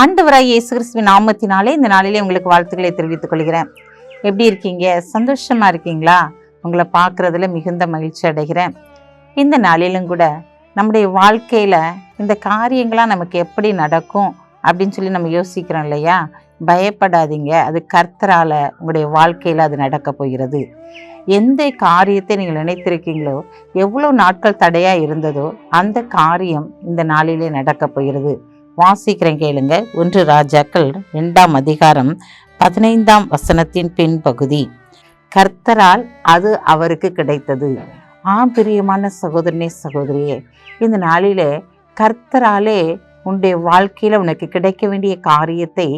ஆண்டவராய் இயேசு கிறிஸ்துவின் நாமத்தினாலே இந்த நாளிலே உங்களுக்கு வாழ்த்துக்களை தெரிவித்துக் கொள்கிறேன். எப்படி இருக்கீங்க? சந்தோஷமா இருக்கீங்களா? உங்களை பார்க்கறதுல மிகுந்த மகிழ்ச்சி அடைகிறேன். இந்த நாளிலும் கூட நம்முடைய வாழ்க்கையில இந்த காரியங்களாம் நமக்கு எப்படி நடக்கும் அப்படின்னு சொல்லி நம்ம யோசிக்கிறோம் இல்லையா? பயப்படாதீங்க, அது கர்த்தரால உங்களுடைய வாழ்க்கையில அது நடக்க போகிறது. எந்த காரியத்தை நீங்கள் நினைத்திருக்கீங்களோ, எவ்வளோ நாட்கள் தடையா இருந்ததோ அந்த காரியம் இந்த நாளிலே நடக்க போகிறது. வாசிக்கிறேன் கேளுங்க. 1 ராஜாக்கள் 2ஆம் அதிகாரம் 15ஆம் வசனத்தின் பின்பகுதி. கர்த்தரால் அது அவருக்கு கிடைத்தது. பிரியமான சகோதரனே சகோதரியே, இந்த நாளிலே கர்த்தராலே உன்னுடைய வாழ்க்கையில உனக்கு கிடைக்க வேண்டிய காரியத்தை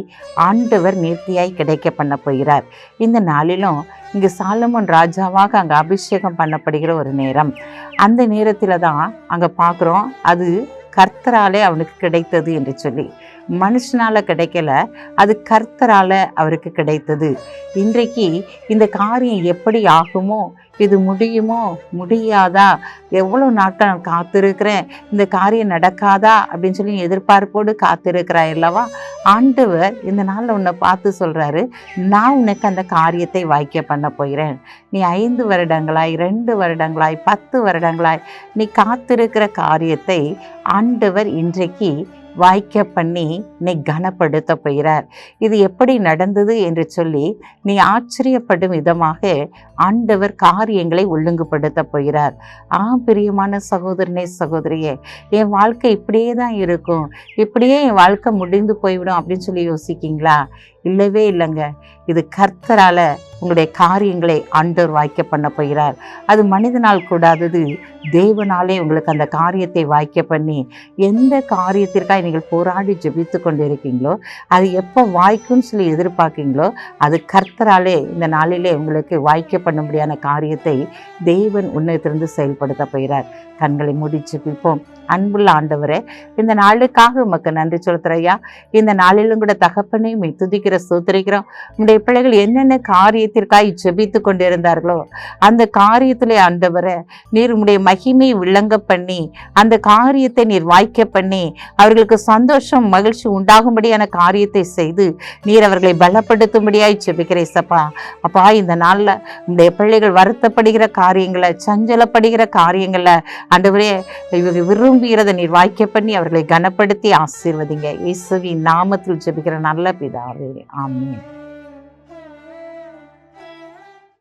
ஆண்டவர் நேர்த்தியாய் கிடைக்க பண்ண போகிறார். இந்த நாளிலும் இங்கு சாலமோன் ராஜாவாக அங்கே அபிஷேகம் பண்ணப்படுகிற ஒரு நேரம். அந்த நேரத்தில் தான் அங்கே பார்க்குறோம், அது கர்த்தராலே அவனுக்கு கிடைத்தது என்று சொல்லி. மனுஷனால கிடைக்கல, அது கர்த்தரால அவருக்கு கிடைத்தது. இன்றைக்கு இந்த காரியம் எப்படி ஆகுமோ, இது முடியுமோ முடியாதா, எவ்வளோ நாட்கள் நான் காத்திருக்கிறேன், இந்த காரியம் நடக்காதா அப்படின்னு சொல்லி எதிர்பார்ப்போடு காத்திருக்கிறாய் அல்லவா? ஆண்டவர் இந்த நாளில் உன்னை பார்த்து சொல்றாரு, நான் உனக்கு அந்த காரியத்தை வாய்க்க பண்ண போகிறேன். நீ 5 வருடங்களாய் 2 வருடங்களாய் 10 வருடங்களாய் நீ காத்திருக்கிற காரியத்தை ஆண்டவர் இன்றைக்கு வாய்க்க பண்ணி நீ கனப்படுத்த போகிறார். இது எப்படி நடந்தது என்று சொல்லி நீ ஆச்சரியப்படும் விதமாக ஆண்டவர் காரியங்களை ஒழுங்குபடுத்த போகிறார். பிரியமான சகோதரனே சகோதரியே, என் வாழ்க்கை இப்படியே தான் இருக்கும், இப்படியே என் வாழ்க்கை முடிந்து போய்விடும் அப்படின்னு சொல்லி யோசிக்கீங்களா? இல்லவே இல்லைங்க. இது கர்த்தரால உங்களுடைய காரியங்களை ஆண்டவர் வாய்க்க பண்ண போகிறார். அது மனிதனால் கூடாதது, தேவனாலே உங்களுக்கு அந்த காரியத்தை வாய்க்க பண்ணி, எந்த காரியத்திற்காக நீங்கள் போராடி ஜெபித்து கொண்டு இருக்கீங்களோ, அது எப்போ வாய்க்கும்னு சொல்லி எதிர்பார்க்கீங்களோ, அது கர்த்தராலே இந்த நாளிலே உங்களுக்கு வாய்க்க பண்ணும்படியான காரியத்தை தேவன் உன்னதத்திலிருந்து செயல்படுத்த போகிறார். கண்களை மூடி ஜெபிப்போம். அன்புள்ள ஆண்டவரே, இந்த நாளுக்காக உமக்கு நன்றி சொல்லுறையா. இந்த நாளிலும் கூட தகப்பனை துதிக்கிற சோதரிக்கிறோம். உங்களுடைய பிள்ளைகள் என்னென்ன காரியத்திற்காக ஜெபித்து கொண்டிருந்தார்களோ அந்த காரியத்திலே ஆண்டவரே, நீர் உங்களுடைய மகிமை விளங்க பண்ணி அந்த காரியத்தை நீர் வாய்க்க பண்ணி அவர்களுக்கு சந்தோஷம் மகிழ்ச்சி உண்டாகும்படியான காரியத்தை செய்து நீர் அவர்களை பலப்படுத்தும்படியாய் ஜெபிக்கிறேன் சப்பா. அப்பா, இந்த நாளில் உங்களுடைய பிள்ளைகள் வருத்தப்படுகிற காரியங்களை, சஞ்சலப்படுகிற காரியங்களை ஆண்டவரே இவங்க விரும்புகிறத நீர் வாய்க்க பண்ணி அவர்களை கனப்படுத்தி ஆசீர்வதிங்க. இயேசுவின் நாமத்தில் ஜெபிக்கிற நல்ல பிதாவே, ஆமென்.